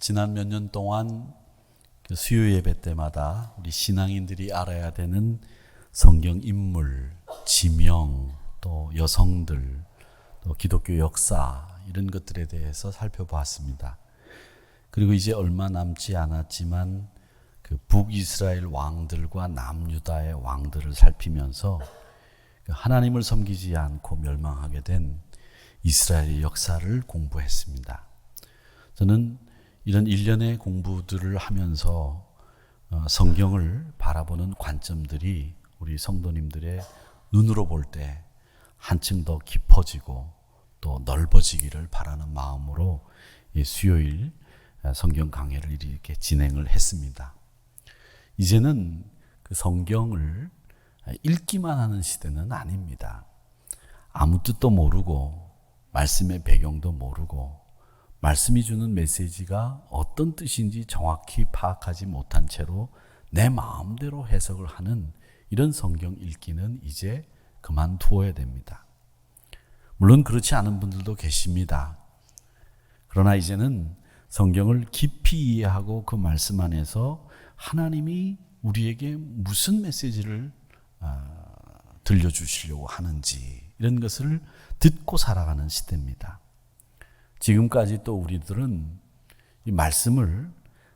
지난 몇 년 동안 그 수요 예배 때마다 우리 신앙인들이 알아야 되는 성경 인물, 지명, 또 여성들, 또 기독교 역사 이런 것들에 대해서 살펴보았습니다. 그리고 이제 얼마 남지 않았지만 그 북이스라엘 왕들과 남유다의 왕들을 살피면서 하나님을 섬기지 않고 멸망하게 된 이스라엘의 역사를 공부했습니다. 저는 이런 일련의 공부들을 하면서 성경을 바라보는 관점들이 우리 성도님들의 눈으로 볼 때 한층 더 깊어지고 또 넓어지기를 바라는 마음으로 수요일 성경 강해를 이렇게 진행을 했습니다. 이제는 그 성경을 읽기만 하는 시대는 아닙니다. 아무 뜻도 모르고 말씀의 배경도 모르고 말씀이 주는 메시지가 어떤 뜻인지 정확히 파악하지 못한 채로 내 마음대로 해석을 하는 이런 성경 읽기는 이제 그만두어야 됩니다. 물론 그렇지 않은 분들도 계십니다. 그러나 이제는 성경을 깊이 이해하고 그 말씀 안에서 하나님이 우리에게 무슨 메시지를 들려주시려고 하는지 이런 것을 듣고 살아가는 시대입니다. 지금까지 또 우리들은 이 말씀을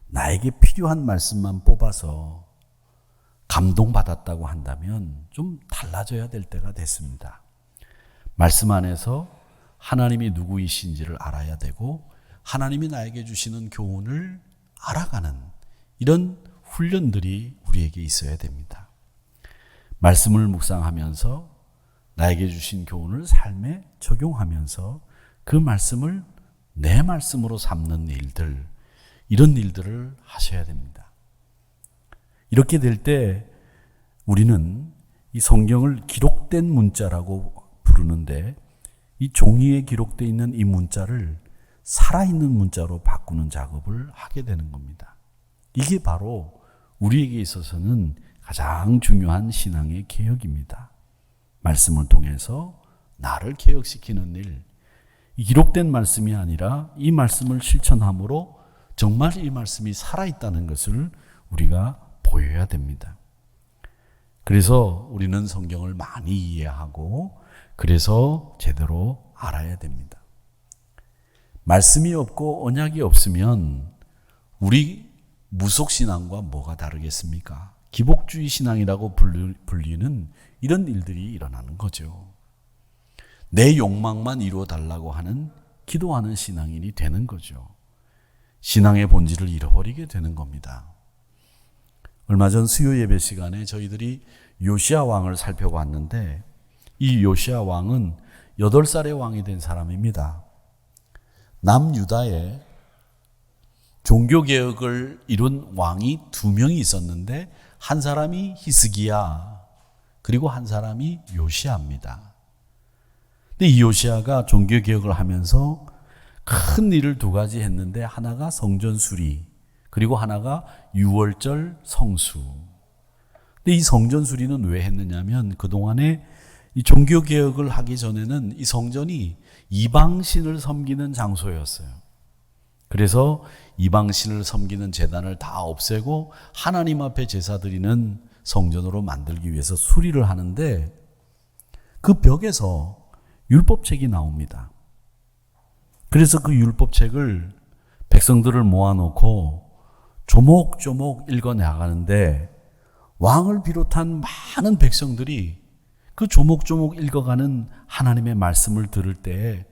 나에게 필요한 말씀만 뽑아서 감동받았다고 한다면 좀 달라져야 될 때가 됐습니다. 말씀 안에서 하나님이 누구이신지를 알아야 되고 하나님이 나에게 주시는 교훈을 알아가는 이런 훈련들이 우리에게 있어야 됩니다. 말씀을 묵상하면서 나에게 주신 교훈을 삶에 적용하면서 그 말씀을 내 말씀으로 삼는 일들, 이런 일들을 하셔야 됩니다. 이렇게 될 때 우리는 이 성경을 기록된 문자라고 부르는데 이 종이에 기록되어 있는 이 문자를 살아있는 문자로 바꾸는 작업을 하게 되는 겁니다. 이게 바로 우리에게 있어서는 가장 중요한 신앙의 개혁입니다. 말씀을 통해서 나를 개혁시키는 일, 기록된 말씀이 아니라 이 말씀을 실천함으로 정말 이 말씀이 살아있다는 것을 우리가 보여야 됩니다. 그래서 우리는 성경을 많이 이해하고 그래서 제대로 알아야 됩니다. 말씀이 없고 언약이 없으면 우리 무속신앙과 뭐가 다르겠습니까? 기복주의 신앙이라고 불리는 이런 일들이 일어나는 거죠. 내 욕망만 이루어달라고 하는 기도하는 신앙인이 되는 거죠. 신앙의 본질을 잃어버리게 되는 겁니다. 얼마 전 수요 예배 시간에 저희들이 요시야 왕을 살펴봤는데 이 요시야 왕은 8살의 왕이 된 사람입니다. 남유다에 종교개혁을 이룬 왕이 2명이 있었는데 한 사람이 히스기야 그리고 한 사람이 요시야입니다. 근데 이 요시야가 종교개혁을 하면서 큰 일을 2가지 했는데 하나가 성전 수리 그리고 하나가 유월절 성수. 근데 이 성전 수리는 왜 했느냐면 그동안에 이 종교개혁을 하기 전에는 이 성전이 이방신을 섬기는 장소였어요. 그래서 이방신을 섬기는 제단을 다 없애고 하나님 앞에 제사 드리는 성전으로 만들기 위해서 수리를 하는데 그 벽에서 율법책이 나옵니다. 그래서 그 율법책을 백성들을 모아놓고 조목조목 읽어나가는데 왕을 비롯한 많은 백성들이 그 조목조목 읽어가는 하나님의 말씀을 들을 때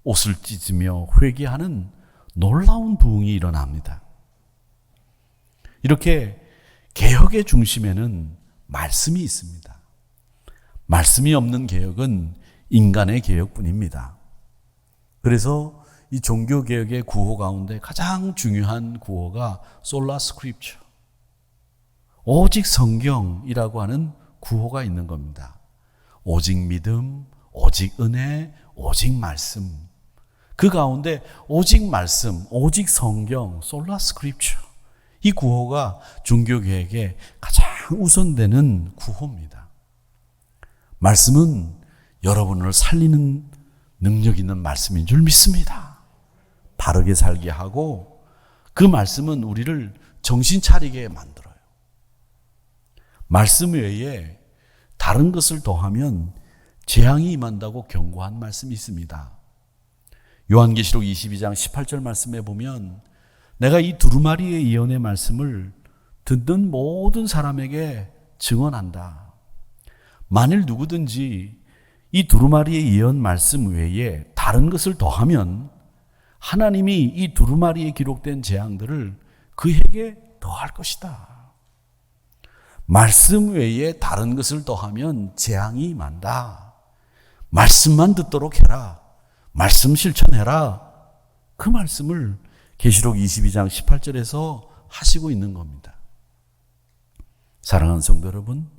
옷을 찢으며 회개하는 놀라운 부흥이 일어납니다. 이렇게 개혁의 중심에는 말씀이 있습니다. 말씀이 없는 개혁은 인간의 개혁뿐입니다. 그래서 이 종교개혁의 구호 가운데 가장 중요한 구호가 솔라 스크립처, 오직 성경이라고 하는 구호가 있는 겁니다. 오직 믿음, 오직 은혜, 오직 말씀. 그 가운데 오직 말씀, 오직 성경, 솔라 스크립처. 이 구호가 종교개혁의 가장 우선되는 구호입니다. 말씀은 여러분을 살리는 능력 있는 말씀인 줄 믿습니다. 바르게 살게 하고 그 말씀은 우리를 정신 차리게 만들어요. 말씀 외에 다른 것을 더하면 재앙이 임한다고 경고한 말씀이 있습니다. 요한계시록 22장 18절 말씀에 보면 내가 이 두루마리의 예언의 말씀을 듣는 모든 사람에게 증언한다. 만일 누구든지 이 두루마리의 예언 말씀 외에 다른 것을 더하면 하나님이 이 두루마리에 기록된 재앙들을 그에게 더할 것이다. 말씀 외에 다른 것을 더하면 재앙이 임한다. 말씀만 듣도록 해라. 말씀 실천해라. 그 말씀을 계시록 22장 18절에서 하시고 있는 겁니다. 사랑하는 성도 여러분,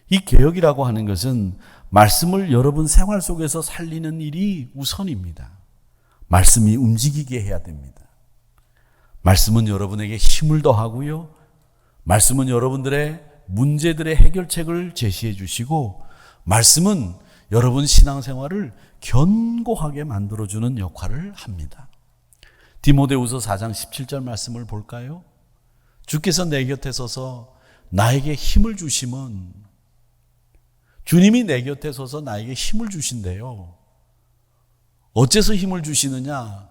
이 개혁이라고 하는 것은 말씀을 여러분 생활 속에서 살리는 일이 우선입니다. 말씀이 움직이게 해야 됩니다. 말씀은 여러분에게 힘을 더하고요. 말씀은 여러분들의 문제들의 해결책을 제시해 주시고, 말씀은 여러분 신앙생활을 견고하게 만들어주는 역할을 합니다. 디모데후서 4장 17절 말씀을 볼까요? 주께서 내 곁에 서서 나에게 힘을 주심은, 주님이 내 곁에 서서 나에게 힘을 주신대요. 어째서 힘을 주시느냐?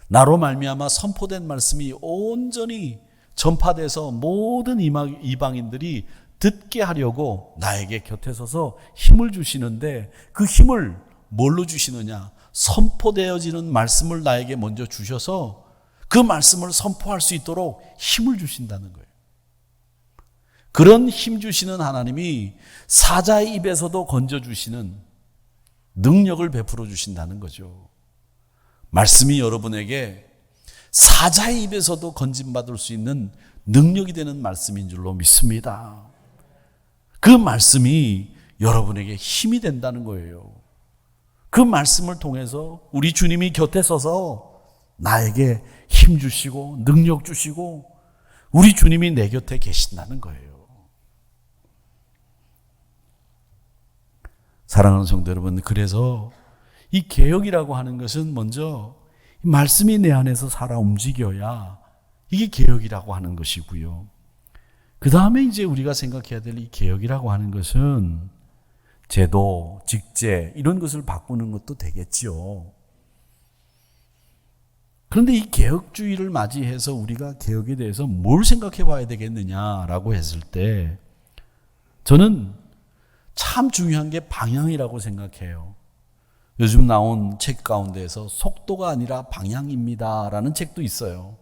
나로 말미암아 선포된 말씀이 온전히 전파돼서 모든 이방인들이 듣게 하려고 나에게 곁에 서서 힘을 주시는데, 그 힘을 뭘로 주시느냐? 선포되어지는 말씀을 나에게 먼저 주셔서 그 말씀을 선포할 수 있도록 힘을 주신다는 거예요. 그런 힘 주시는 하나님이 사자의 입에서도 건져주시는 능력을 베풀어 주신다는 거죠. 말씀이 여러분에게 사자의 입에서도 건짐받을 수 있는 능력이 되는 말씀인 줄로 믿습니다. 그 말씀이 여러분에게 힘이 된다는 거예요. 그 말씀을 통해서 우리 주님이 곁에 서서 나에게 힘 주시고 능력 주시고 우리 주님이 내 곁에 계신다는 거예요. 사랑하는 성도 여러분, 그래서 이 개혁이라고 하는 것은 먼저 말씀이 내 안에서 살아 움직여야 이게 개혁이라고 하는 것이고요. 그 다음에 이제 우리가 생각해야 될 이 개혁이라고 하는 것은 제도, 직제 이런 것을 바꾸는 것도 되겠지요. 그런데 이 개혁주의를 맞이해서 우리가 개혁에 대해서 뭘 생각해 봐야 되겠느냐라고 했을 때 저는 참 중요한 게 방향이라고 생각해요. 요즘 나온 책 가운데에서 속도가 아니라 방향입니다라는 책도 있어요.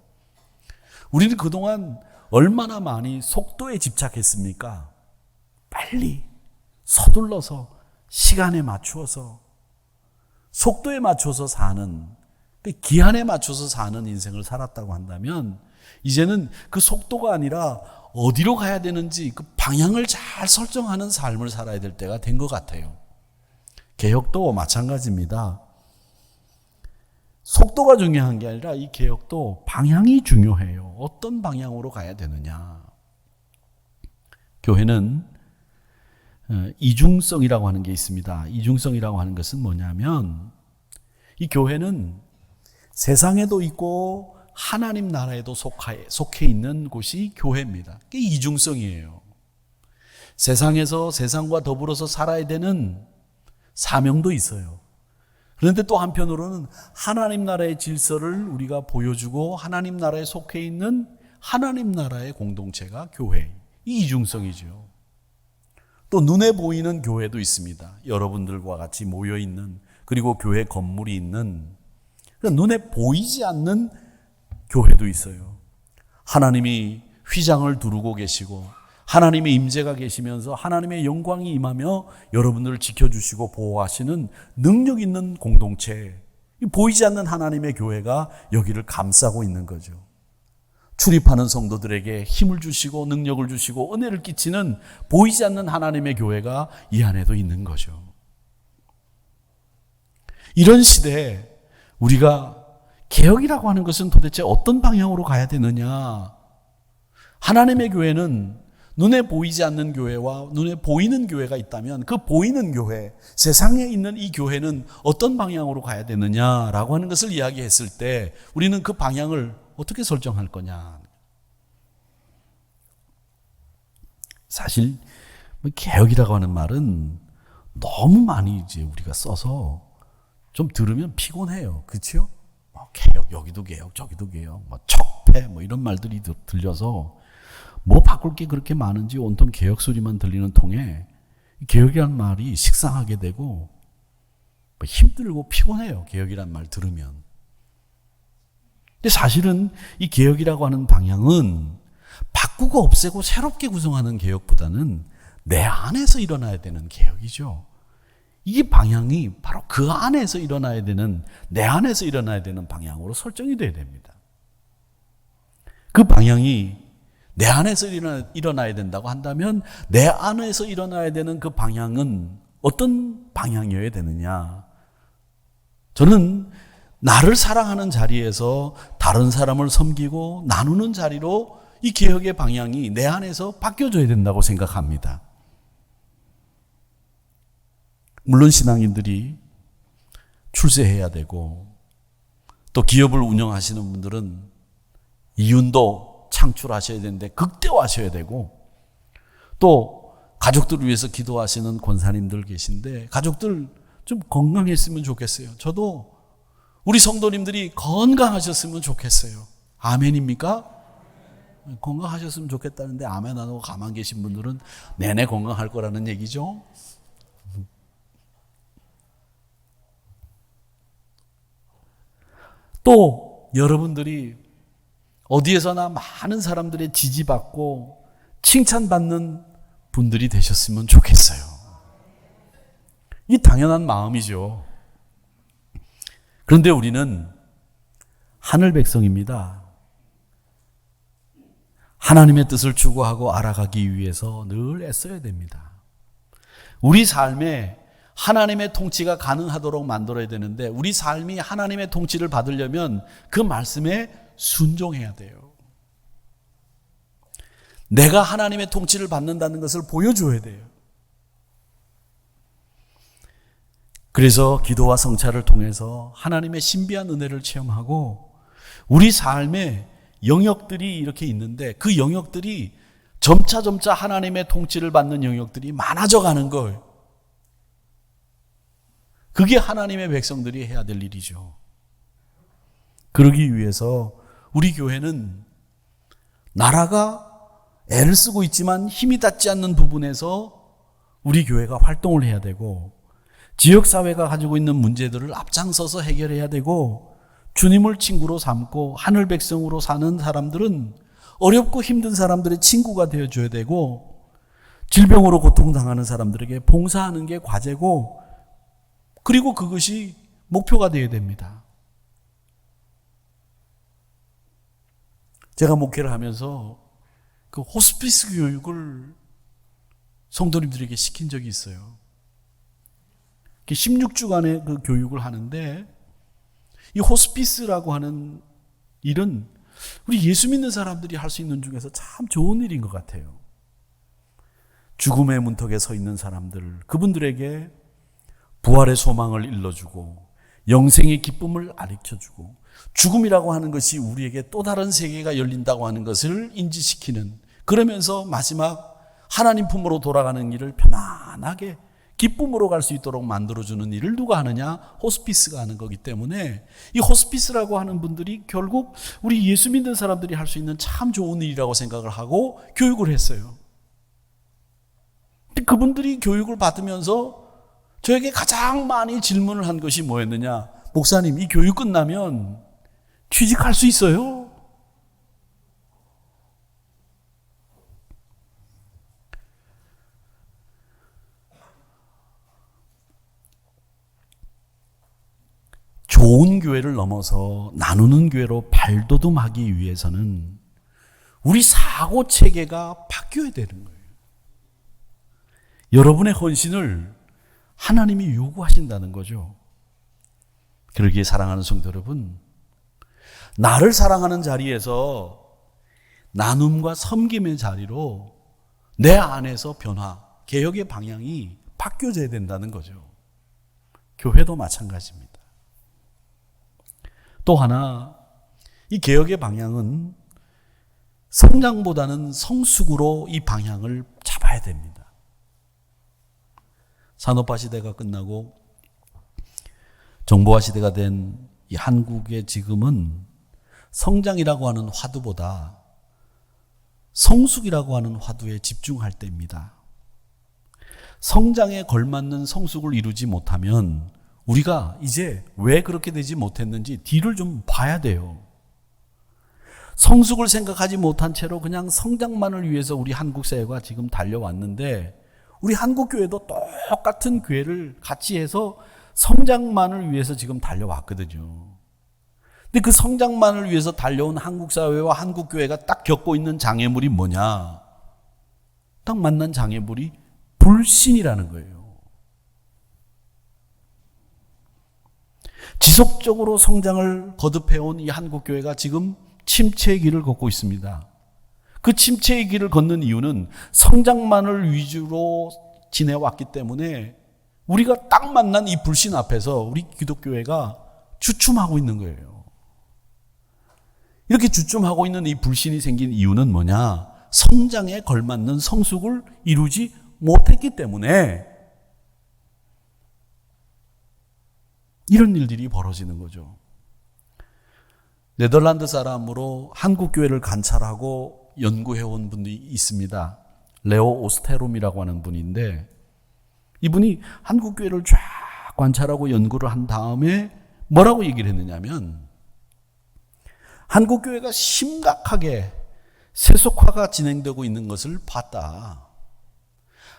우리는 그동안 얼마나 많이 속도에 집착했습니까? 빨리 서둘러서 시간에 맞추어서 속도에 맞춰서 사는, 기한에 맞춰서 사는 인생을 살았다고 한다면 이제는 그 속도가 아니라 어디로 가야 되는지 그 방향을 잘 설정하는 삶을 살아야 될 때가 된 것 같아요. 개혁도 마찬가지입니다. 속도가 중요한 게 아니라 이 개혁도 방향이 중요해요. 어떤 방향으로 가야 되느냐. 교회는 이중성이라고 하는 게 있습니다. 이중성이라고 하는 것은 뭐냐면 이 교회는 세상에도 있고 하나님 나라에도 속해 있는 곳이 교회입니다. 그게 이중성이에요. 세상에서 세상과 더불어서 살아야 되는 사명도 있어요. 그런데 또 한편으로는 하나님 나라의 질서를 우리가 보여주고 하나님 나라에 속해 있는 하나님 나라의 공동체가 교회. 이 이중성이죠. 또 눈에 보이는 교회도 있습니다. 여러분들과 같이 모여 있는, 그리고 교회 건물이 있는, 눈에 보이지 않는 교회도 있어요. 하나님이 휘장을 두르고 계시고 하나님의 임재가 계시면서 하나님의 영광이 임하며 여러분들을 지켜주시고 보호하시는 능력 있는 공동체, 보이지 않는 하나님의 교회가 여기를 감싸고 있는 거죠. 출입하는 성도들에게 힘을 주시고 능력을 주시고 은혜를 끼치는 보이지 않는 하나님의 교회가 이 안에도 있는 거죠. 이런 시대에 우리가 개혁이라고 하는 것은 도대체 어떤 방향으로 가야 되느냐? 하나님의 교회는 눈에 보이지 않는 교회와 눈에 보이는 교회가 있다면 그 보이는 교회, 세상에 있는 이 교회는 어떤 방향으로 가야 되느냐라고 하는 것을 이야기했을 때 우리는 그 방향을 어떻게 설정할 거냐. 사실 개혁이라고 하는 말은 너무 많이 이제 우리가 써서 좀 들으면 피곤해요. 그렇죠? 개혁, 여기도 개혁, 저기도 개혁, 척폐 이런 말들이 들려서 바꿀 게 그렇게 많은지 온통 개혁 소리만 들리는 통에 개혁이란 말이 식상하게 되고 힘들고 피곤해요. 개혁이란 말 들으면. 근데 사실은 이 개혁이라고 하는 방향은 바꾸고 없애고 새롭게 구성하는 개혁보다는 내 안에서 일어나야 되는 개혁이죠. 이 방향이 바로 그 안에서 일어나야 되는, 내 안에서 일어나야 되는 방향으로 설정이 돼야 됩니다. 그 방향이 내 안에서 일어나야 된다고 한다면 내 안에서 일어나야 되는 그 방향은 어떤 방향이어야 되느냐? 저는 나를 사랑하는 자리에서 다른 사람을 섬기고 나누는 자리로 이 개혁의 방향이 내 안에서 바뀌어져야 된다고 생각합니다. 물론 신앙인들이 출세해야 되고 또 기업을 운영하시는 분들은 이윤도 창출하셔야 되는데 극대화하셔야 되고 또 가족들을 위해서 기도하시는 권사님들 계신데 가족들 좀 건강했으면 좋겠어요. 저도 우리 성도님들이 건강하셨으면 좋겠어요. 아멘입니까? 건강하셨으면 좋겠다는데 아멘 안 하고 가만 계신 분들은 내내 건강할 거라는 얘기죠. 또 여러분들이 어디에서나 많은 사람들의 지지받고 칭찬받는 분들이 되셨으면 좋겠어요. 이게 당연한 마음이죠. 그런데 우리는 하늘 백성입니다. 하나님의 뜻을 추구하고 알아가기 위해서 늘 애써야 됩니다. 우리 삶에 하나님의 통치가 가능하도록 만들어야 되는데 우리 삶이 하나님의 통치를 받으려면 그 말씀에 순종해야 돼요. 내가 하나님의 통치를 받는다는 것을 보여줘야 돼요. 그래서 기도와 성찰을 통해서 하나님의 신비한 은혜를 체험하고 우리 삶에 영역들이 이렇게 있는데 그 영역들이 점차 하나님의 통치를 받는 영역들이 많아져 가는 거예요. 그게 하나님의 백성들이 해야 될 일이죠. 그러기 위해서 우리 교회는 나라가 애를 쓰고 있지만 힘이 닿지 않는 부분에서 우리 교회가 활동을 해야 되고 지역사회가 가지고 있는 문제들을 앞장서서 해결해야 되고 주님을 친구로 삼고 하늘 백성으로 사는 사람들은 어렵고 힘든 사람들의 친구가 되어줘야 되고 질병으로 고통당하는 사람들에게 봉사하는 게 과제고 그리고 그것이 목표가 되어야 됩니다. 제가 목회를 하면서 그 호스피스 교육을 성도님들에게 시킨 적이 있어요. 16주간의 그 교육을 하는데 이 호스피스라고 하는 일은 우리 예수 믿는 사람들이 할 수 있는 중에서 참 좋은 일인 것 같아요. 죽음의 문턱에 서 있는 사람들, 그분들에게 부활의 소망을 일러주고 영생의 기쁨을 가르쳐주고 죽음이라고 하는 것이 우리에게 또 다른 세계가 열린다고 하는 것을 인지시키는, 그러면서 마지막 하나님 품으로 돌아가는 일을 편안하게 기쁨으로 갈 수 있도록 만들어주는 일을 누가 하느냐? 호스피스가 하는 거기 때문에 이 호스피스라고 하는 분들이 결국 우리 예수 믿는 사람들이 할 수 있는 참 좋은 일이라고 생각을 하고 교육을 했어요. 근데 그분들이 교육을 받으면서 저에게 가장 많이 질문을 한 것이 뭐였느냐? 목사님, 이 교육 끝나면 취직할 수 있어요? 좋은 교회를 넘어서 나누는 교회로 발돋움하기 위해서는 우리 사고 체계가 바뀌어야 되는 거예요. 여러분의 헌신을 하나님이 요구하신다는 거죠. 그러기에 사랑하는 성도 여러분, 나를 사랑하는 자리에서 나눔과 섬김의 자리로 내 안에서 변화, 개혁의 방향이 바뀌어져야 된다는 거죠. 교회도 마찬가지입니다. 또 하나, 이 개혁의 방향은 성장보다는 성숙으로 이 방향을 잡아야 됩니다. 산업화 시대가 끝나고 정보화 시대가 된 이 한국의 지금은 성장이라고 하는 화두보다 성숙이라고 하는 화두에 집중할 때입니다. 성장에 걸맞는 성숙을 이루지 못하면 우리가 이제 왜 그렇게 되지 못했는지 뒤를 좀 봐야 돼요. 성숙을 생각하지 못한 채로 그냥 성장만을 위해서 우리 한국 사회가 지금 달려왔는데 우리 한국 교회도 똑같은 교회를 같이 해서 성장만을 위해서 지금 달려왔거든요. 근데 그 성장만을 위해서 달려온 한국 사회와 한국 교회가 딱 겪고 있는 장애물이 뭐냐? 딱 만난 장애물이 불신이라는 거예요. 지속적으로 성장을 거듭해온 이 한국 교회가 지금 침체의 길을 걷고 있습니다. 그 침체의 길을 걷는 이유는 성장만을 위주로 지내왔기 때문에 우리가 딱 만난 이 불신 앞에서 우리 기독교회가 주춤하고 있는 거예요. 이렇게 주춤하고 있는 이 불신이 생긴 이유는 뭐냐? 성장에 걸맞는 성숙을 이루지 못했기 때문에 이런 일들이 벌어지는 거죠. 네덜란드 사람으로 한국 교회를 관찰하고 연구해온 분이 있습니다. 레오 오스테롬이라고 하는 분인데 이분이 한국 교회를 쫙 관찰하고 연구를 한 다음에 뭐라고 얘기를 했느냐면 한국 교회가 심각하게 세속화가 진행되고 있는 것을 봤다.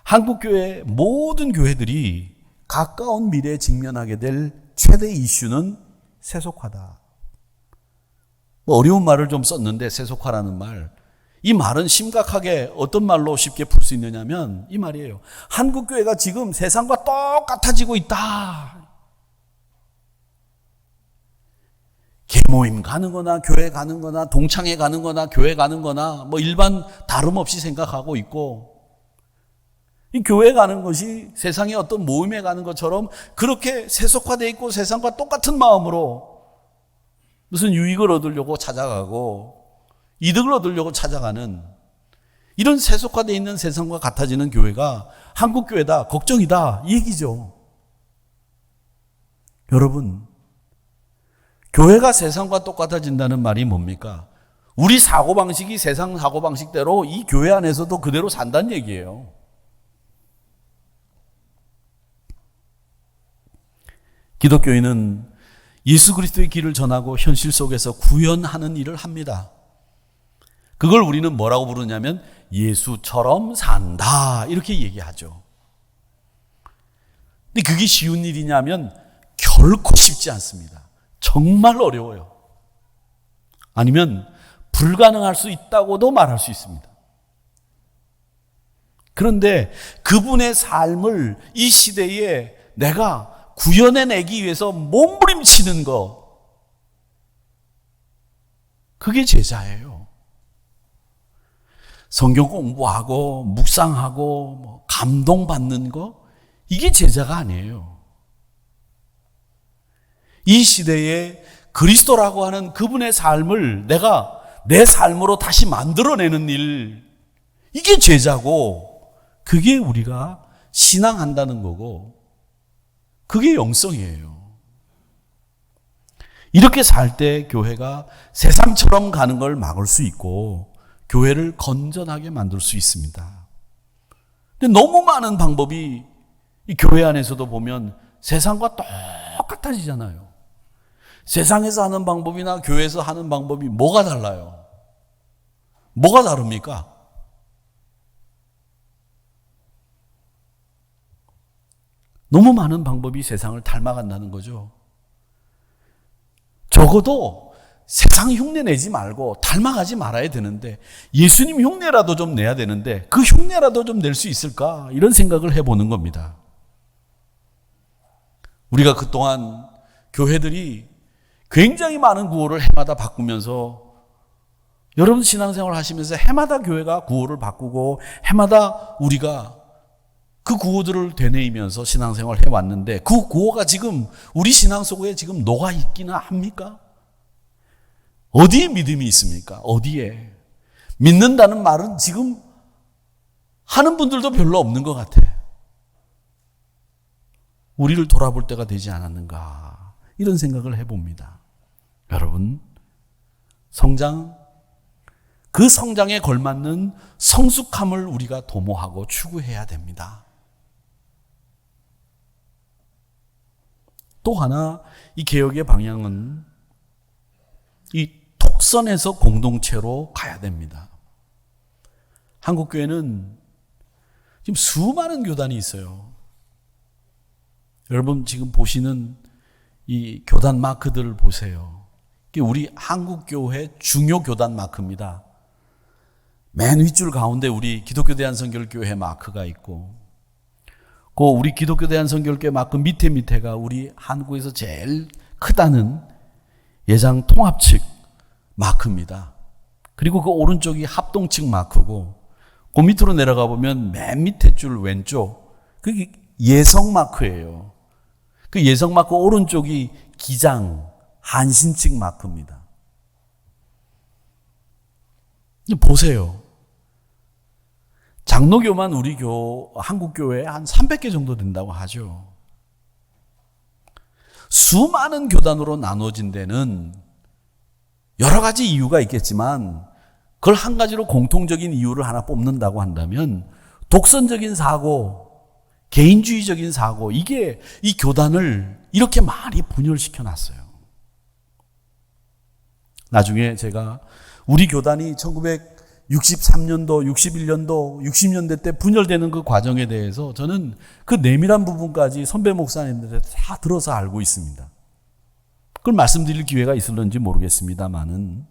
한국 교회 모든 교회들이 가까운 미래에 직면하게 될 최대 이슈는 세속화다. 뭐 어려운 말을 좀 썼는데 세속화라는 말. 이 말은 심각하게 어떤 말로 쉽게 풀 수 있느냐면 이 말이에요. 한국 교회가 지금 세상과 똑같아지고 있다. 개모임 가는 거나 교회 가는 거나 동창회 가는 거나 교회 가는 거나 뭐 일반 다름없이 생각하고 있고 이 교회 가는 것이 세상의 어떤 모임에 가는 것처럼 그렇게 세속화되어 있고 세상과 똑같은 마음으로 무슨 유익을 얻으려고 찾아가고 이득을 얻으려고 찾아가는 이런 세속화되어 있는 세상과 같아지는 교회가 한국 교회다, 걱정이다 이 얘기죠. 여러분, 교회가 세상과 똑같아진다는 말이 뭡니까? 우리 사고방식이 세상 사고방식대로 이 교회 안에서도 그대로 산다는 얘기예요. 기독교인은 예수 그리스도의 길을 전하고 현실 속에서 구현하는 일을 합니다. 그걸 우리는 뭐라고 부르냐면 예수처럼 산다 이렇게 얘기하죠. 근데 그게 쉬운 일이냐면 결코 쉽지 않습니다. 정말 어려워요. 아니면 불가능할 수 있다고도 말할 수 있습니다. 그런데 그분의 삶을 이 시대에 내가 구현해내기 위해서 몸부림치는 거, 그게 제자예요. 성경 공부하고 묵상하고 감동받는 거, 이게 제자가 아니에요. 이 시대에 그리스도라고 하는 그분의 삶을 내가 내 삶으로 다시 만들어내는 일, 이게 제자고 그게 우리가 신앙한다는 거고 그게 영성이에요. 이렇게 살 때 교회가 세상처럼 가는 걸 막을 수 있고 교회를 건전하게 만들 수 있습니다. 근데 너무 많은 방법이 이 교회 안에서도 보면 세상과 똑같아지잖아요. 세상에서 하는 방법이나 교회에서 하는 방법이 뭐가 달라요? 뭐가 다릅니까? 너무 많은 방법이 세상을 닮아간다는 거죠. 적어도 세상 흉내 내지 말고 닮아가지 말아야 되는데 예수님 흉내라도 좀 내야 되는데 그 흉내라도 좀 낼 수 있을까? 이런 생각을 해보는 겁니다. 우리가 그동안 교회들이 굉장히 많은 구호를 해마다 바꾸면서 여러분 신앙생활 하시면서 해마다 교회가 구호를 바꾸고 해마다 우리가 그 구호들을 되뇌이면서 신앙생활을 해왔는데 그 구호가 지금 우리 신앙 속에 지금 녹아있기나 합니까? 어디에 믿음이 있습니까? 어디에? 믿는다는 말은 지금 하는 분들도 별로 없는 것 같아. 우리를 돌아볼 때가 되지 않았는가, 이런 생각을 해봅니다. 여러분, 성장, 그 성장에 걸맞는 성숙함을 우리가 도모하고 추구해야 됩니다. 또 하나, 이 개혁의 방향은 이 독선에서 공동체로 가야 됩니다. 한국교회는 지금 수많은 교단이 있어요. 여러분 지금 보시는 이 교단 마크들을 보세요. 이게 우리 한국교회 중요 교단 마크입니다. 맨 윗줄 가운데 우리 기독교 대한선교교회 마크가 있고, 그 우리 기독교 대한선교교회 마크 밑에가 우리 한국에서 제일 크다는 예장 통합 측 마크입니다. 그리고 그 오른쪽이 합동 측 마크고, 그 밑으로 내려가 보면 맨 밑에 줄 왼쪽, 그게 예성 마크예요. 그 예성 마크 오른쪽이 기장, 한신 측 마크입니다. 보세요. 장로교만 우리 한국교회에 한 300개 정도 된다고 하죠. 수많은 교단으로 나눠진 데는 여러 가지 이유가 있겠지만, 그걸 한 가지로 공통적인 이유를 하나 뽑는다고 한다면 독선적인 사고, 개인주의적인 사고, 이게 이 교단을 이렇게 많이 분열시켜 놨어요. 나중에 제가 우리 교단이 1963년도, 61년도, 60년대 때 분열되는 그 과정에 대해서 저는 그 내밀한 부분까지 선배 목사님들한테 다 들어서 알고 있습니다. 그걸 말씀드릴 기회가 있을런지 모르겠습니다만은,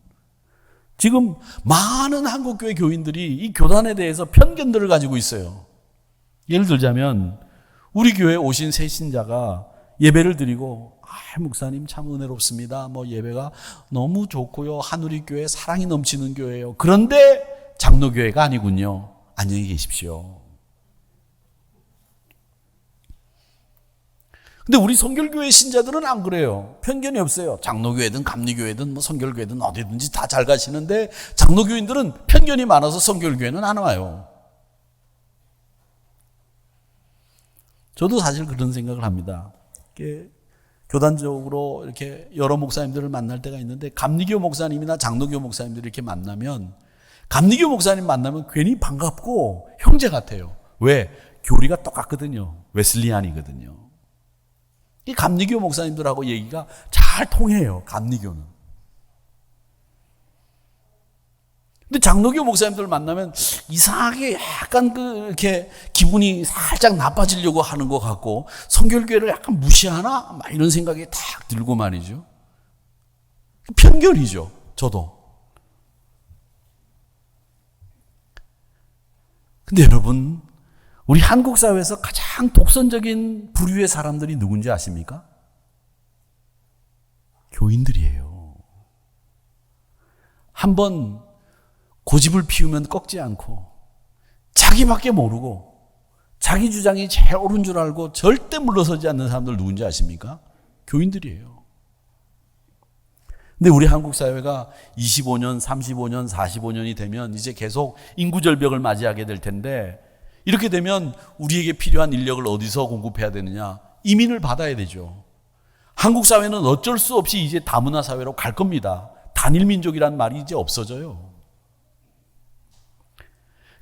지금 많은 한국교회 교인들이 이 교단에 대해서 편견들을 가지고 있어요. 예를 들자면 우리 교회에 오신 새 신자가 예배를 드리고, 목사님 참 은혜롭습니다, 예배가 너무 좋고요, 한우리교회 사랑이 넘치는 교회예요. 그런데 장로교회가 아니군요. 안녕히 계십시오. 근데 우리 선결교회 신자들은 안 그래요. 편견이 없어요. 장로교회든 감리교회든 선결교회든 어디든지 다 잘 가시는데, 장로교인들은 편견이 많아서 선결교회는 안 와요. 저도 사실 그런 생각을 합니다. 교단적으로 이렇게 여러 목사님들을 만날 때가 있는데, 감리교 목사님이나 장로교 목사님들이 이렇게 만나면, 감리교 목사님 만나면 괜히 반갑고 형제 같아요. 왜? 교리가 똑같거든요. 웨슬리안이거든요. 이 감리교 목사님들하고 얘기가 잘 통해요, 감리교는. 근데 장로교 목사님들 만나면 이상하게 약간 이렇게 기분이 살짝 나빠지려고 하는 것 같고, 선결교회를 약간 무시하나? 막 이런 생각이 탁 들고 말이죠. 편견이죠, 저도. 근데 여러분, 우리 한국 사회에서 가장 독선적인 부류의 사람들이 누군지 아십니까? 교인들이에요. 한번 고집을 피우면 꺾지 않고, 자기밖에 모르고 자기 주장이 제일 옳은 줄 알고 절대 물러서지 않는 사람들 누군지 아십니까? 교인들이에요. 근데 우리 한국 사회가 25년, 35년, 45년이 되면 이제 계속 인구절벽을 맞이하게 될 텐데, 이렇게 되면 우리에게 필요한 인력을 어디서 공급해야 되느냐? 이민을 받아야 되죠. 한국 사회는 어쩔 수 없이 이제 다문화 사회로 갈 겁니다. 단일민족이란 말이 이제 없어져요.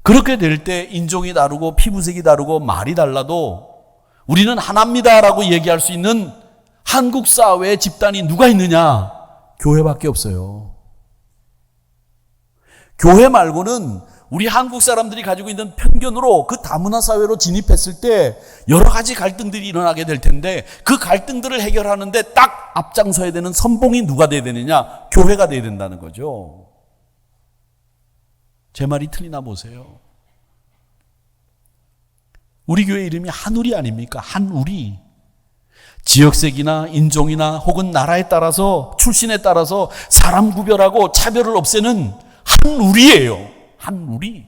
그렇게 될 때 인종이 다르고 피부색이 다르고 말이 달라도 우리는 하나입니다라고 얘기할 수 있는 한국 사회의 집단이 누가 있느냐? 교회밖에 없어요. 교회 말고는 우리 한국 사람들이 가지고 있는 편견으로 그 다문화 사회로 진입했을 때 여러 가지 갈등들이 일어나게 될 텐데, 그 갈등들을 해결하는데 딱 앞장서야 되는 선봉이 누가 돼야 되느냐? 교회가 돼야 된다는 거죠. 제 말이 틀리나 보세요. 우리 교회 이름이 한우리 아닙니까? 한우리. 지역색이나 인종이나 혹은 나라에 따라서, 출신에 따라서 사람 구별하고 차별을 없애는 한우리예요. 한우리.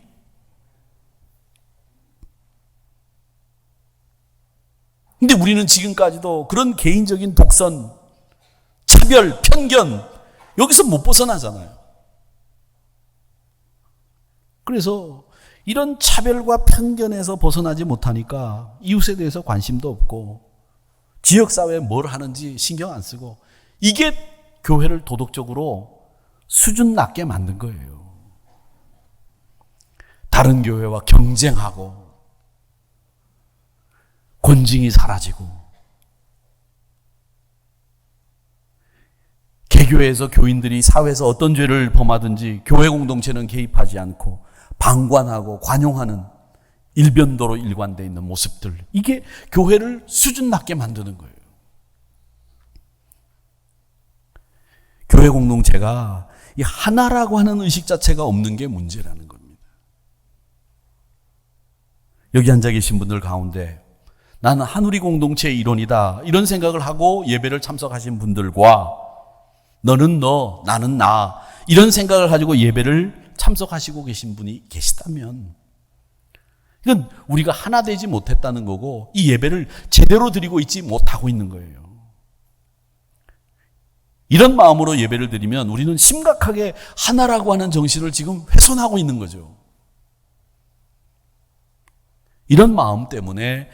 근데 우리는 지금까지도 그런 개인적인 독선, 차별, 편견, 여기서 못 벗어나잖아요. 그래서 이런 차별과 편견에서 벗어나지 못하니까 이웃에 대해서 관심도 없고 지역사회에 뭘 하는지 신경 안 쓰고, 이게 교회를 도덕적으로 수준 낮게 만든 거예요. 다른 교회와 경쟁하고 권징이 사라지고, 개교회에서 교인들이 사회에서 어떤 죄를 범하든지 교회 공동체는 개입하지 않고 방관하고 관용하는 일변도로 일관되어 있는 모습들, 이게 교회를 수준 낮게 만드는 거예요. 교회 공동체가 이 하나라고 하는 의식 자체가 없는 게 문제라는 겁니다. 여기 앉아 계신 분들 가운데 나는 한우리 공동체의 일원이다, 이런 생각을 하고 예배를 참석하신 분들과 너는 너, 나는 나, 이런 생각을 가지고 예배를 참석하시고 계신 분이 계시다면, 이건 우리가 하나 되지 못했다는 거고 이 예배를 제대로 드리고 있지 못하고 있는 거예요. 이런 마음으로 예배를 드리면 우리는 심각하게 하나라고 하는 정신을 지금 훼손하고 있는 거죠. 이런 마음 때문에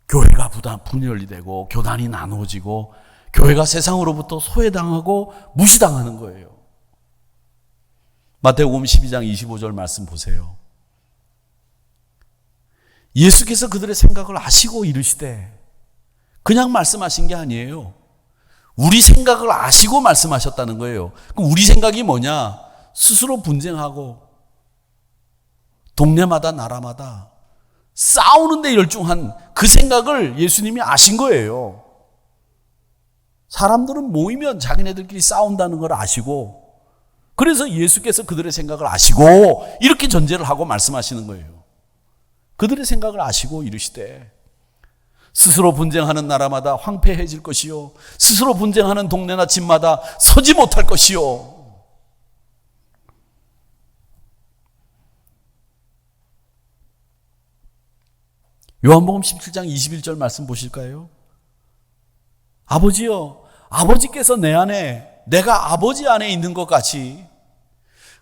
교회가 분열이 되고 교단이 나누어지고 교회가 세상으로부터 소외당하고 무시당하는 거예요. 마태복음 12장 25절 말씀 보세요. 예수께서 그들의 생각을 아시고 이르시되, 그냥 말씀하신 게 아니에요. 우리 생각을 아시고 말씀하셨다는 거예요. 그럼 우리 생각이 뭐냐? 스스로 분쟁하고 동네마다 나라마다 싸우는 데 열중한 그 생각을 예수님이 아신 거예요. 사람들은 모이면 자기네들끼리 싸운다는 걸 아시고, 그래서 예수께서 그들의 생각을 아시고 이렇게 전제를 하고 말씀하시는 거예요. 그들의 생각을 아시고 이르시되, 스스로 분쟁하는 나라마다 황폐해질 것이요, 스스로 분쟁하는 동네나 집마다 서지 못할 것이요. 요한복음 17장 21절 말씀 보실까요? 아버지여, 아버지께서 내 안에, 내가 아버지 안에 있는 것 같이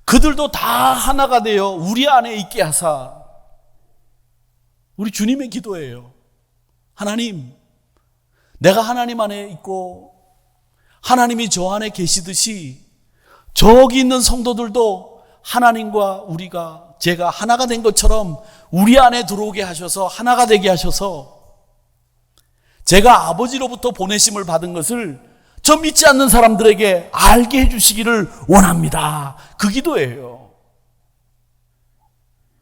그들도 다 하나가 되어 우리 안에 있게 하사. 우리 주님의 기도예요. 하나님, 내가 하나님 안에 있고 하나님이 저 안에 계시듯이 저기 있는 성도들도 하나님과 제가 하나가 된 것처럼 우리 안에 들어오게 하셔서 하나가 되게 하셔서 제가 아버지로부터 보내심을 받은 것을 저 믿지 않는 사람들에게 알게 해주시기를 원합니다. 그 기도예요.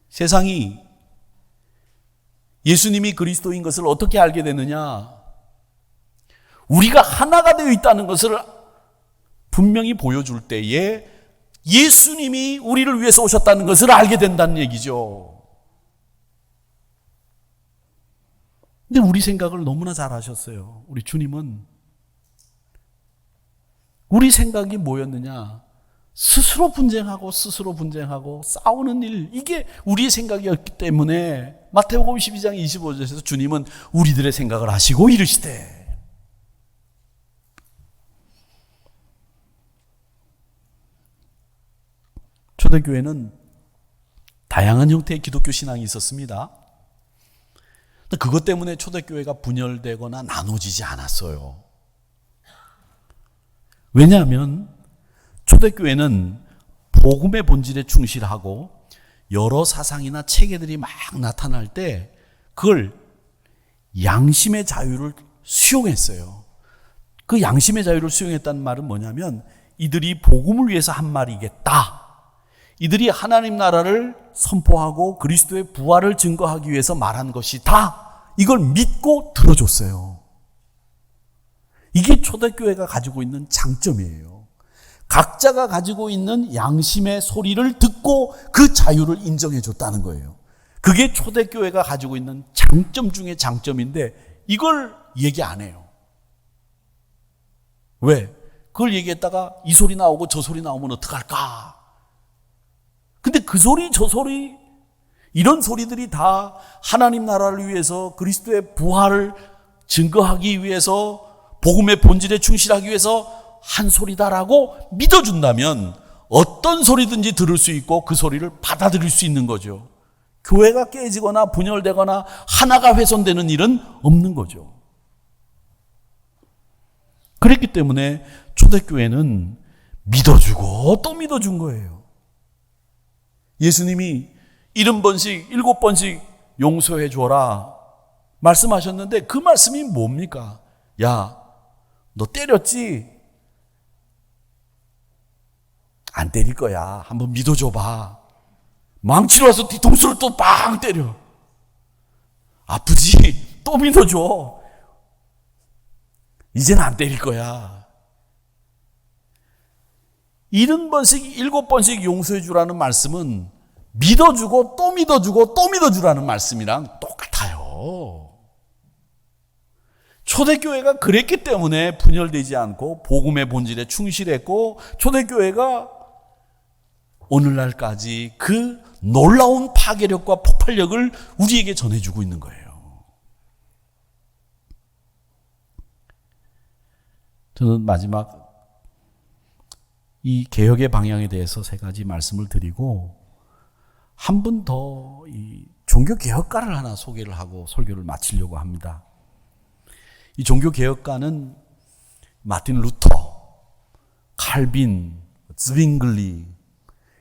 세상이 예수님이 그리스도인 것을 어떻게 알게 되느냐? 우리가 하나가 되어 있다는 것을 분명히 보여줄 때에 예수님이 우리를 위해서 오셨다는 것을 알게 된다는 얘기죠. 근데 우리 생각을 너무나 잘 하셨어요. 우리 주님은 우리 생각이 뭐였느냐? 스스로 분쟁하고 싸우는 일, 이게 우리의 생각이었기 때문에 마태복음 12장 25절에서 주님은 우리들의 생각을 아시고 이르시되, 초대교회는 다양한 형태의 기독교 신앙이 있었습니다. 그것 때문에 초대교회가 분열되거나 나눠지지 않았어요. 왜냐하면 초대교회는 복음의 본질에 충실하고 여러 사상이나 체계들이 막 나타날 때 그걸 양심의 자유를 수용했어요. 그 양심의 자유를 수용했다는 말은 뭐냐면 이들이 복음을 위해서 한 말이겠다. 이들이 하나님 나라를 선포하고 그리스도의 부활을 증거하기 위해서 말한 것이다. 이걸 믿고 들어줬어요. 이게 초대교회가 가지고 있는 장점이에요. 각자가 가지고 있는 양심의 소리를 듣고 그 자유를 인정해 줬다는 거예요. 그게 초대교회가 가지고 있는 장점 중에 장점인데 이걸 얘기 안 해요. 왜? 그걸 얘기했다가 이 소리 나오고 저 소리 나오면 어떡할까? 근데 그 소리 저 소리 이런 소리들이 다 하나님 나라를 위해서 그리스도의 부활을 증거하기 위해서 복음의 본질에 충실하기 위해서 한 소리다라고 믿어준다면 어떤 소리든지 들을 수 있고 그 소리를 받아들일 수 있는 거죠. 교회가 깨지거나 분열되거나 하나가 훼손되는 일은 없는 거죠. 그랬기 때문에 초대교회는 믿어주고 또 믿어준 거예요. 예수님이 70번씩 7번씩 용서해 줘라 말씀하셨는데 그 말씀이 뭡니까? 야, 너 때렸지? 안 때릴 거야. 한번 믿어줘봐. 망치로 와서 뒤통수를 또 빵 때려. 아프지? 또 믿어줘. 이제는 안 때릴 거야. 70번씩 7번씩 용서해 주라는 말씀은 믿어주고 또 믿어주고 또 믿어주라는 말씀이랑 똑같아요. 초대교회가 그랬기 때문에 분열되지 않고 복음의 본질에 충실했고 초대교회가 오늘날까지 그 놀라운 파괴력과 폭발력을 우리에게 전해주고 있는 거예요. 저는 마지막 이 개혁의 방향에 대해서 3가지 말씀을 드리고 한 분 더 이 종교개혁가를 하나 소개를 하고 설교를 마치려고 합니다. 이 종교개혁가는 마틴 루터, 칼빈, 즈윙글리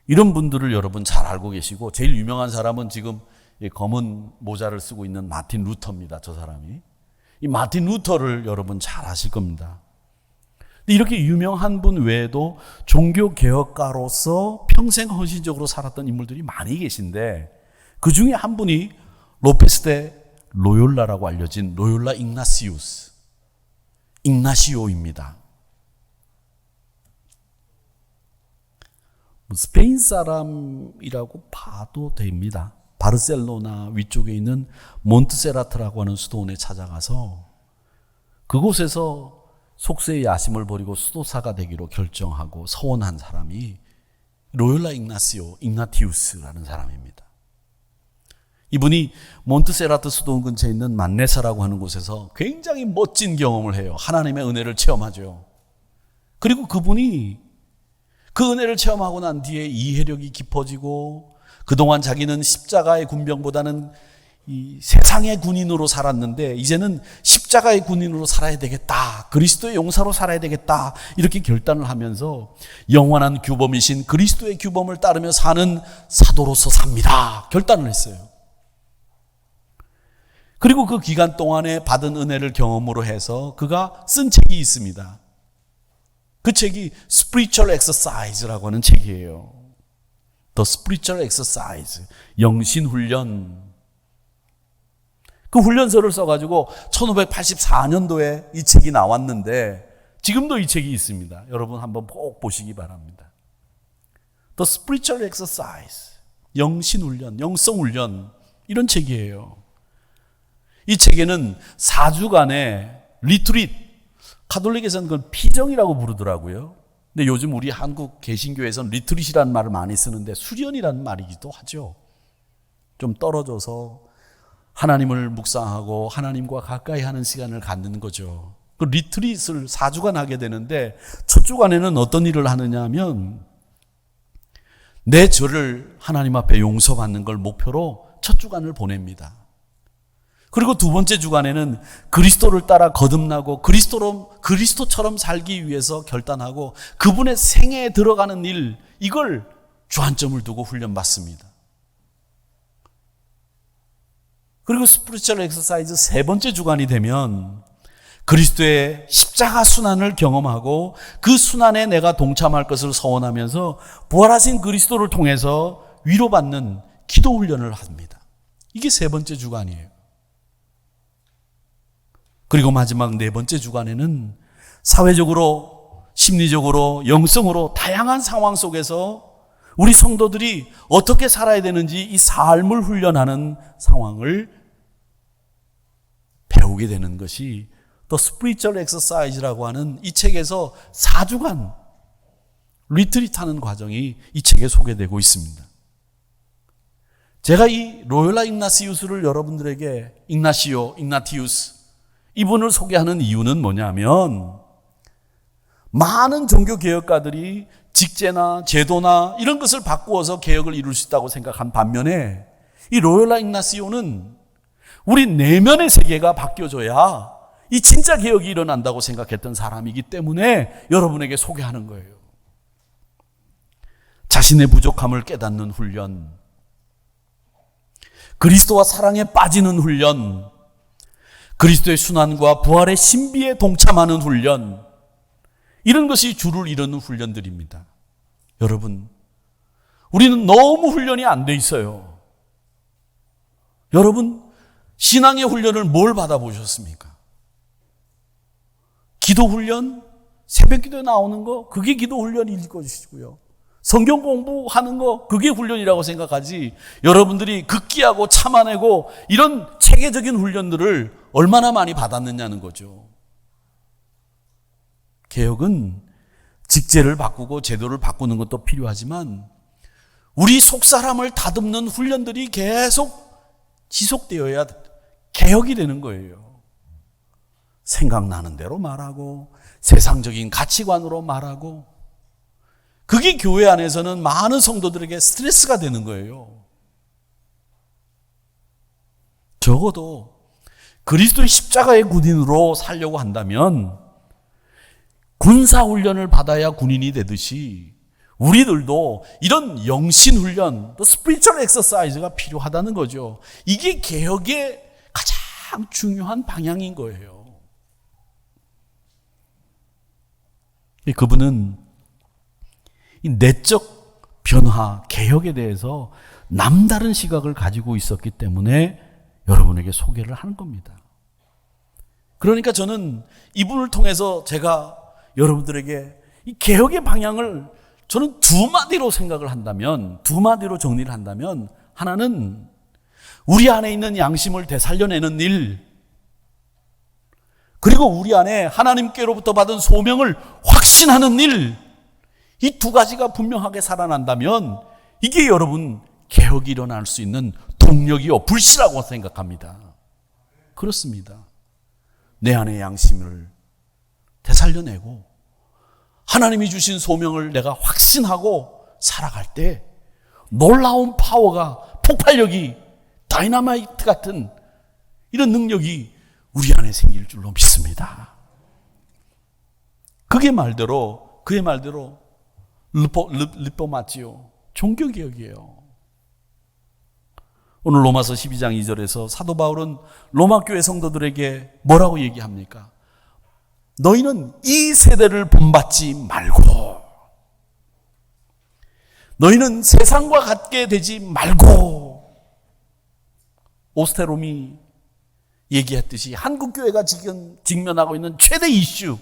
이런 분들을 여러분 잘 알고 계시고 제일 유명한 사람은 지금 검은 모자를 쓰고 있는 마틴 루터입니다. 저 사람이. 이 마틴 루터를 여러분 잘 아실 겁니다. 이렇게 유명한 분 외에도 종교개혁가로서 평생 헌신적으로 살았던 인물들이 많이 계신데 그 중에 한 분이 로페스 데 로욜라라고 알려진 로욜라 ignasio입니다. 스페인 사람이라고 봐도 됩니다. 바르셀로나 위쪽에 있는 몬트세라트라고 하는 수도원에 찾아가서 그곳에서 속세의 야심을 버리고 수도사가 되기로 결정하고 서원한 사람이 로욜라 igna티우스라는 사람입니다. 이분이 몬트세라트 수도원 근처에 있는 만네사라고 하는 곳에서 굉장히 멋진 경험을 해요. 하나님의 은혜를 체험하죠. 그리고 그분이 그 은혜를 체험하고 난 뒤에 이해력이 깊어지고 그동안 자기는 십자가의 군병보다는 이 세상의 군인으로 살았는데 이제는 십자가의 군인으로 살아야 되겠다. 그리스도의 용사로 살아야 되겠다. 이렇게 결단을 하면서 영원한 규범이신 그리스도의 규범을 따르며 사는 사도로서 삽니다. 결단을 했어요. 그리고 그 기간 동안에 받은 은혜를 경험으로 해서 그가 쓴 책이 있습니다. 그 책이 Spiritual Exercise라고 하는 책이에요. The Spiritual Exercise, 영신훈련. 그 훈련서를 써가지고 1584년도에 이 책이 나왔는데 지금도 이 책이 있습니다. 여러분 한번 꼭 보시기 바랍니다. The Spiritual Exercise, 영신훈련, 영성훈련 이런 책이에요. 이 책에는 4주간의 리트릿, 가톨릭에서는 그걸 피정이라고 부르더라고요. 근데 요즘 우리 한국 개신교에서는 리트릿이라는 말을 많이 쓰는데 수련이라는 말이기도 하죠. 좀 떨어져서 하나님을 묵상하고 하나님과 가까이 하는 시간을 갖는 거죠. 그 리트릿을 4주간 하게 되는데 첫 주간에는 어떤 일을 하느냐 하면 내 죄를 하나님 앞에 용서받는 걸 목표로 첫 주간을 보냅니다. 그리고 두 번째 주간에는 그리스도를 따라 거듭나고 그리스도처럼 살기 위해서 결단하고 그분의 생애에 들어가는 일, 이걸 주안점을 두고 훈련받습니다. 그리고 스피리추얼 엑서사이즈 3번째 주간이 되면 그리스도의 십자가 순환을 경험하고 그 순환에 내가 동참할 것을 서원하면서 부활하신 그리스도를 통해서 위로받는 기도 훈련을 합니다. 이게 3번째 주간이에요. 그리고 마지막 4번째 주간에는 사회적으로, 심리적으로, 영성으로 다양한 상황 속에서 우리 성도들이 어떻게 살아야 되는지 이 삶을 훈련하는 상황을 배우게 되는 것이 The Spiritual Exercise라고 하는 이 책에서 4주간 리트릿하는 과정이 이 책에 소개되고 있습니다. 제가 이 로욜라 igna티우스를 여러분들에게 igna티우스 이분을 소개하는 이유는 뭐냐면 많은 종교개혁가들이 직제나 제도나 이런 것을 바꾸어서 개혁을 이룰 수 있다고 생각한 반면에 이 로요라 ignaci오는 우리 내면의 세계가 바뀌어져야 이 진짜 개혁이 일어난다고 생각했던 사람이기 때문에 여러분에게 소개하는 거예요. 자신의 부족함을 깨닫는 훈련, 그리스도와 사랑에 빠지는 훈련, 그리스도의 순환과 부활의 신비에 동참하는 훈련, 이런 것이 주를 이루는 훈련들입니다. 여러분, 우리는 너무 훈련이 안 돼 있어요. 여러분, 신앙의 훈련을 뭘 받아보셨습니까? 기도 훈련, 새벽 기도에 나오는 거, 그게 기도 훈련일 것이고요. 성경 공부하는 거, 그게 훈련이라고 생각하지, 여러분들이 극기하고 참아내고 이런 체계적인 훈련들을 얼마나 많이 받았느냐는 거죠. 개혁은 직제를 바꾸고 제도를 바꾸는 것도 필요하지만 우리 속사람을 다듬는 훈련들이 계속 지속되어야 개혁이 되는 거예요. 생각나는 대로 말하고 세상적인 가치관으로 말하고, 그게 교회 안에서는 많은 성도들에게 스트레스가 되는 거예요. 적어도 그리스도의 십자가의 군인으로 살려고 한다면 군사훈련을 받아야 군인이 되듯이 우리들도 이런 영신훈련, 또 스피리추얼 엑서사이즈가 필요하다는 거죠. 이게 개혁의 가장 중요한 방향인 거예요. 그분은 이 내적 변화, 개혁에 대해서 남다른 시각을 가지고 있었기 때문에 여러분에게 소개를 하는 겁니다. 그러니까 저는 이분을 통해서 제가 여러분들에게 이 개혁의 방향을 저는 두 마디로 생각을 한다면, 두 마디로 정리를 한다면, 하나는 우리 안에 있는 양심을 되살려내는 일, 그리고 우리 안에 하나님께로부터 받은 소명을 확신하는 일, 이 두 가지가 분명하게 살아난다면 이게 여러분 개혁이 일어날 수 있는 동력이요 불씨라고 생각합니다. 그렇습니다. 내 안의 양심을 되살려내고 하나님이 주신 소명을 내가 확신하고 살아갈 때 놀라운 파워가, 폭발력이, 다이너마이트 같은 이런 능력이 우리 안에 생길 줄로 믿습니다. 그의 말대로 리포마티오, 종교개혁이에요. 오늘 로마서 12장 2절에서 사도 바울은 로마교회 성도들에게 뭐라고 얘기합니까? 너희는 이 세대를 본받지 말고, 너희는 세상과 같게 되지 말고, 오스테롬이 얘기했듯이 한국교회가 지금 직면하고 있는 최대 이슈,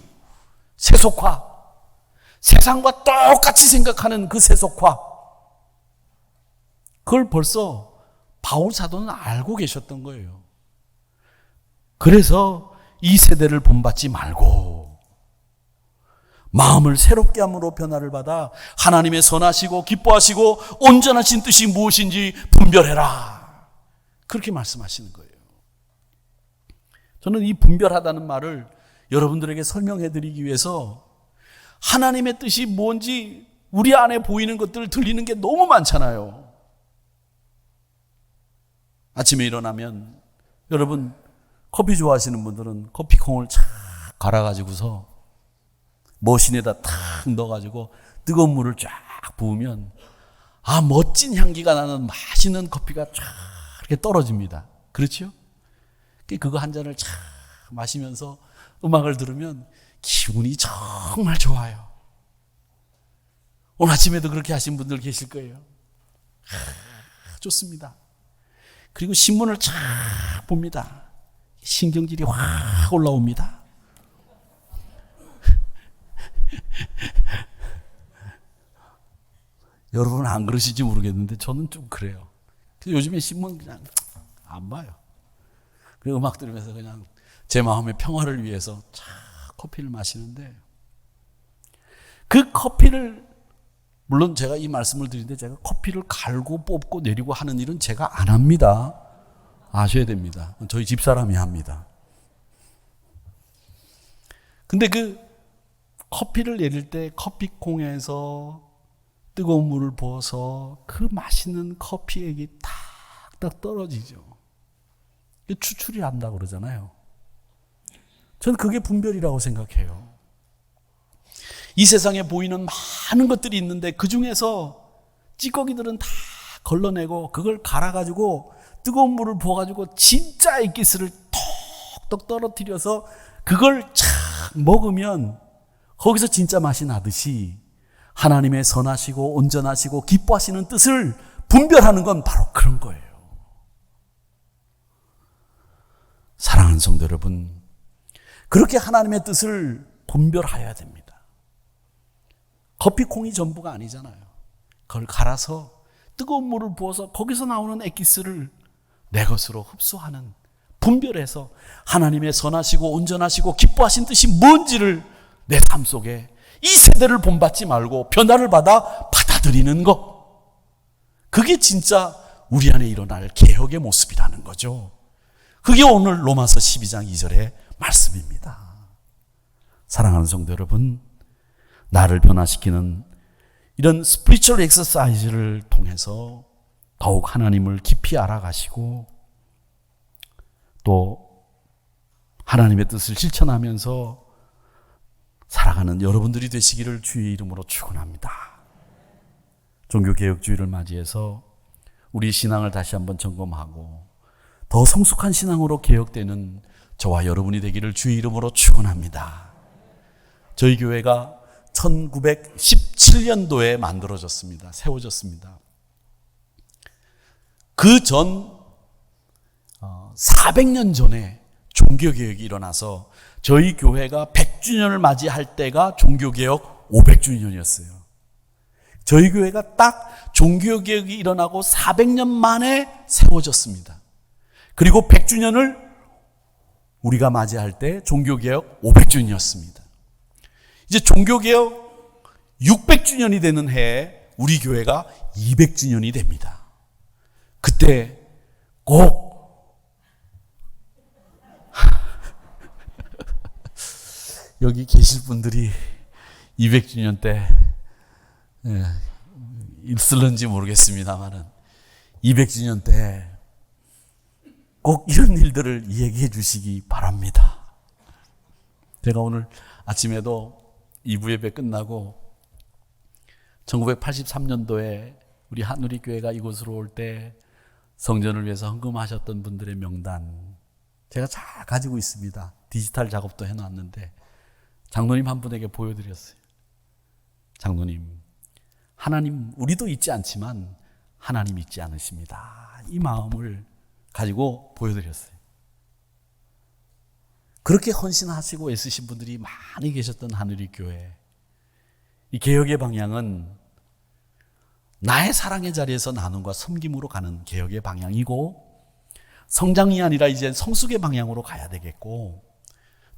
세속화, 세상과 똑같이 생각하는 그 세속화, 그걸 벌써 바울 사도는 알고 계셨던 거예요. 그래서 이 세대를 본받지 말고 마음을 새롭게 함으로 변화를 받아 하나님의 선하시고 기뻐하시고 온전하신 뜻이 무엇인지 분별해라, 그렇게 말씀하시는 거예요. 저는 이 분별하다는 말을 여러분들에게 설명해 드리기 위해서 하나님의 뜻이 뭔지 우리 안에 보이는 것들, 들리는 게 너무 많잖아요. 아침에 일어나면 여러분 커피 좋아하시는 분들은 커피콩을 착 갈아가지고서 머신에다 탁 넣어가지고 뜨거운 물을 쫙 부으면 멋진 향기가 나는 맛있는 커피가 쫙 이렇게 떨어집니다. 그렇죠? 그거 한 잔을 쫙 마시면서 음악을 들으면 기분이 정말 좋아요. 오늘 아침에도 그렇게 하신 분들 계실 거예요. 좋습니다. 그리고 신문을 쫙 봅니다. 신경질이 확 올라옵니다. 여러분은 안 그러실지 모르겠는데 저는 좀 그래요. 요즘에 신문 그냥 안 봐요. 그리고 음악 들으면서 그냥 제 마음의 평화를 위해서 쫙 커피를 마시는데, 그 커피를, 물론 제가 이 말씀을 드리는데 제가 커피를 갈고 뽑고 내리고 하는 일은 제가 안 합니다. 아셔야 됩니다. 저희 집사람이 합니다. 근데 그 커피를 내릴 때 커피콩에서 뜨거운 물을 부어서 그 맛있는 커피액이 탁탁 떨어지죠. 추출이 한다고 그러잖아요. 저는 그게 분별이라고 생각해요. 이 세상에 보이는 많은 것들이 있는데 그 중에서 찌꺼기들은 다 걸러내고 그걸 갈아가지고 뜨거운 물을 부어가지고 진짜 액기스를 톡톡 떨어뜨려서 그걸 착 먹으면 거기서 진짜 맛이 나듯이 하나님의 선하시고 온전하시고 기뻐하시는 뜻을 분별하는 건 바로 그런 거예요. 사랑하는 성도 여러분, 그렇게 하나님의 뜻을 분별하여야 됩니다. 커피콩이 전부가 아니잖아요. 그걸 갈아서 뜨거운 물을 부어서 거기서 나오는 액기스를 내 것으로 흡수하는, 분별해서 하나님의 선하시고 온전하시고 기뻐하신 뜻이 뭔지를 내 삶 속에 이 세대를 본받지 말고 변화를 받아 받아들이는 것, 그게 진짜 우리 안에 일어날 개혁의 모습이라는 거죠. 그게 오늘 로마서 12장 2절의 말씀입니다. 사랑하는 성도 여러분, 나를 변화시키는 이런 스피리추얼 엑서사이즈를 통해서 더욱 하나님을 깊이 알아가시고 또 하나님의 뜻을 실천하면서 살아가는 여러분들이 되시기를 주의 이름으로 축원합니다. 종교개혁주의를 맞이해서 우리 신앙을 다시 한번 점검하고 더 성숙한 신앙으로 개혁되는 저와 여러분이 되기를 주의 이름으로 축원합니다. 저희 교회가 1917년도에 만들어졌습니다. 세워졌습니다. 그 전 400년 전에 종교개혁이 일어나서 저희 교회가 100주년을 맞이할 때가 종교개혁 500주년이었어요. 저희 교회가 딱 종교개혁이 일어나고 400년 만에 세워졌습니다. 그리고 100주년을 우리가 맞이할 때 종교개혁 500주년이었습니다. 이제 종교개혁 600주년이 되는 해에 우리 교회가 200주년이 됩니다. 그때 꼭 여기 계실 분들이 200주년 때 있을런지 모르겠습니다만은 200주년 때 꼭 이런 일들을 얘기해 주시기 바랍니다. 제가 오늘 아침에도 2부 예배 끝나고 1983년도에 우리 한우리교회가 이곳으로 올 때 성전을 위해서 헌금하셨던 분들의 명단 제가 잘 가지고 있습니다. 디지털 작업도 해놨는데 장로님 한 분에게 보여드렸어요. 장로님, 하나님, 우리도 잊지 않지만 하나님 잊지 않으십니다. 이 마음을 가지고 보여드렸어요. 그렇게 헌신하시고 애쓰신 분들이 많이 계셨던 하늘이교회. 이 개혁의 방향은 나의 사랑의 자리에서 나눔과 섬김으로 가는 개혁의 방향이고, 성장이 아니라 이제 성숙의 방향으로 가야 되겠고,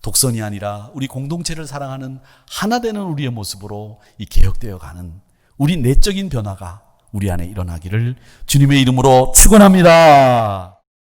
독선이 아니라 우리 공동체를 사랑하는 하나 되는 우리의 모습으로 이 개혁되어 가는 우리 내적인 변화가 우리 안에 일어나기를 주님의 이름으로 축원합니다.